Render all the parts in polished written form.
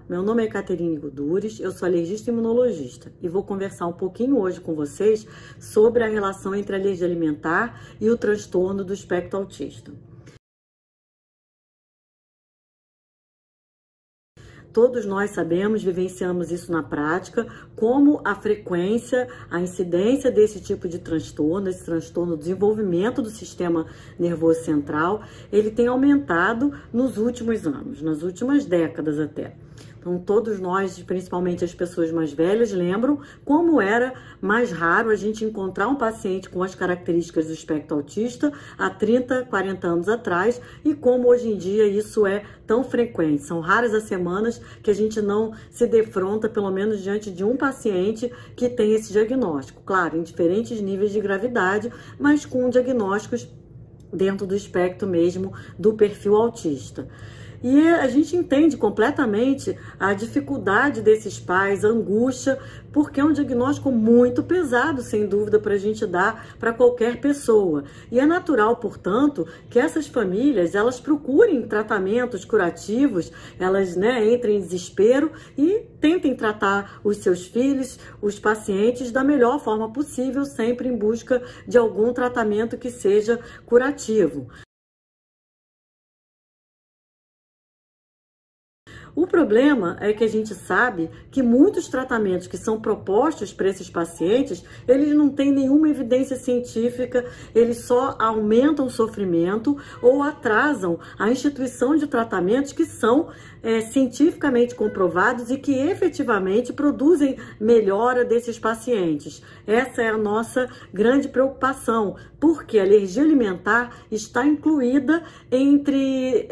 meu nome é Caterine Gudures, eu sou alergista e imunologista e vou conversar um pouquinho hoje com vocês sobre a relação entre a alergia alimentar e o transtorno do espectro autista. Todos nós sabemos, vivenciamos isso na prática, como a frequência, a incidência desse tipo de transtorno, esse transtorno do desenvolvimento do sistema nervoso central, ele tem aumentado nos últimos anos, nas últimas décadas até. Então, todos nós, principalmente as pessoas mais velhas, lembram como era mais raro a gente encontrar um paciente com as características do espectro autista há 30, 40 anos atrás e como hoje em dia isso é tão frequente. São raras as semanas que a gente não se defronta, pelo menos diante de um paciente que tem esse diagnóstico. Claro, em diferentes níveis de gravidade, mas com diagnósticos dentro do espectro mesmo do perfil autista. E a gente entende completamente a dificuldade desses pais, a angústia, porque é um diagnóstico muito pesado, sem dúvida, para a gente dar para qualquer pessoa. E é natural, portanto, que essas famílias, elas procurem tratamentos curativos, elas entrem em desespero e tentem tratar os seus filhos, os pacientes, da melhor forma possível, sempre em busca de algum tratamento que seja curativo. O problema é que a gente sabe que muitos tratamentos que são propostos para esses pacientes, eles não têm nenhuma evidência científica, eles só aumentam o sofrimento ou atrasam a instituição de tratamentos que são cientificamente comprovados e que efetivamente produzem melhora desses pacientes. Essa é a nossa grande preocupação, porque a alergia alimentar está incluída dentre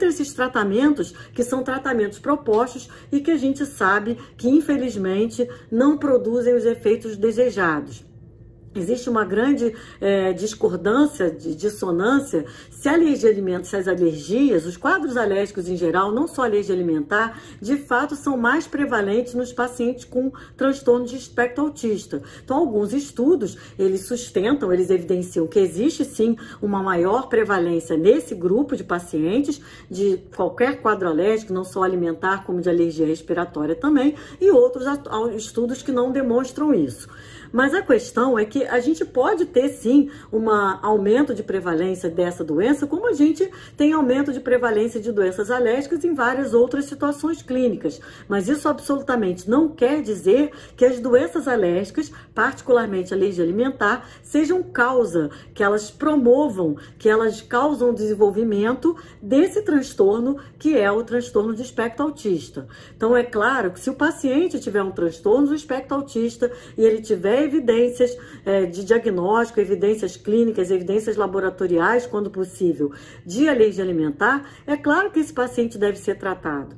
esses tratamentos que são tratamentos propostos e que a gente sabe que, infelizmente, não produzem os efeitos desejados. Existe uma grande discordância, dissonância, se as alergias, os quadros alérgicos em geral, não só a alergia alimentar, de fato são mais prevalentes nos pacientes com transtorno de espectro autista. Então, alguns estudos, eles sustentam, eles evidenciam que existe sim uma maior prevalência nesse grupo de pacientes, de qualquer quadro alérgico, não só alimentar, como de alergia respiratória também, e outros estudos que não demonstram isso. Mas a questão é que a gente pode ter, sim, um aumento de prevalência dessa doença, como a gente tem aumento de prevalência de doenças alérgicas em várias outras situações clínicas. Mas isso absolutamente não quer dizer que as doenças alérgicas, particularmente a alergia alimentar, sejam causa, que elas promovam, que elas causam o desenvolvimento desse transtorno, que é o transtorno de espectro autista. Então, é claro que se o paciente tiver um transtorno do espectro autista e ele tiver evidências de diagnóstico, evidências clínicas, evidências laboratoriais, quando possível, de alergia alimentar, é claro que esse paciente deve ser tratado.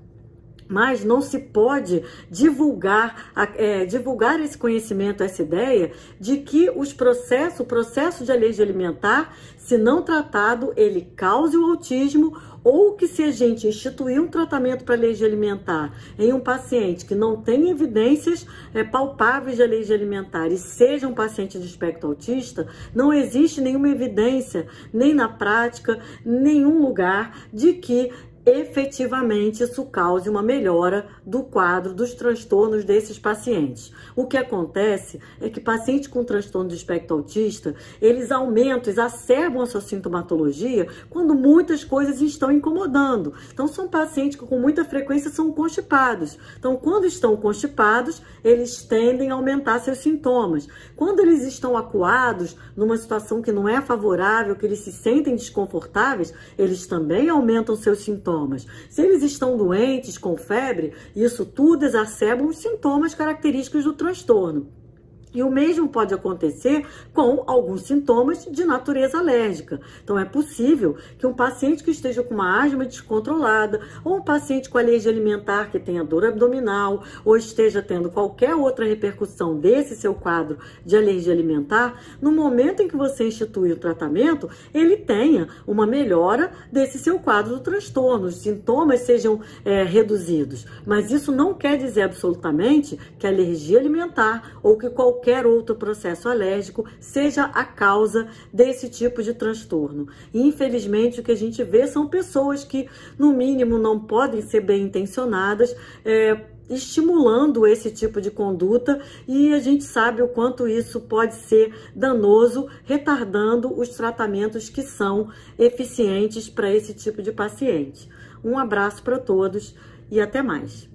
Mas não se pode divulgar esse conhecimento, essa ideia de que o processo de alergia alimentar, se não tratado, ele cause o autismo, ou que se a gente instituir um tratamento para alergia alimentar em um paciente que não tem evidências palpáveis de alergia alimentar e seja um paciente de espectro autista, não existe nenhuma evidência, nem na prática, nenhum lugar de que efetivamente isso cause uma melhora do quadro dos transtornos desses pacientes. O que acontece é que pacientes com transtorno de espectro autista, eles exacerbam a sua sintomatologia quando muitas coisas estão incomodando. Então, são pacientes que com muita frequência são constipados. Então, quando estão constipados, eles tendem a aumentar seus sintomas. Quando eles estão acuados, numa situação que não é favorável, que eles se sentem desconfortáveis, eles também aumentam seus sintomas. Se eles estão doentes, com febre, isso tudo exacerba os sintomas característicos do transtorno. E o mesmo pode acontecer com alguns sintomas de natureza alérgica. Então, é possível que um paciente que esteja com uma asma descontrolada, ou um paciente com alergia alimentar que tenha dor abdominal, ou esteja tendo qualquer outra repercussão desse seu quadro de alergia alimentar, no momento em que você institui o tratamento, ele tenha uma melhora desse seu quadro do transtorno, os sintomas sejam reduzidos. Mas isso não quer dizer absolutamente que a alergia alimentar ou que qualquer qualquer outro processo alérgico seja a causa desse tipo de transtorno. E, infelizmente, o que a gente vê são pessoas que, no mínimo, não podem ser bem intencionadas, estimulando esse tipo de conduta, e a gente sabe o quanto isso pode ser danoso, retardando os tratamentos que são eficientes para esse tipo de paciente. Um abraço para todos e até mais.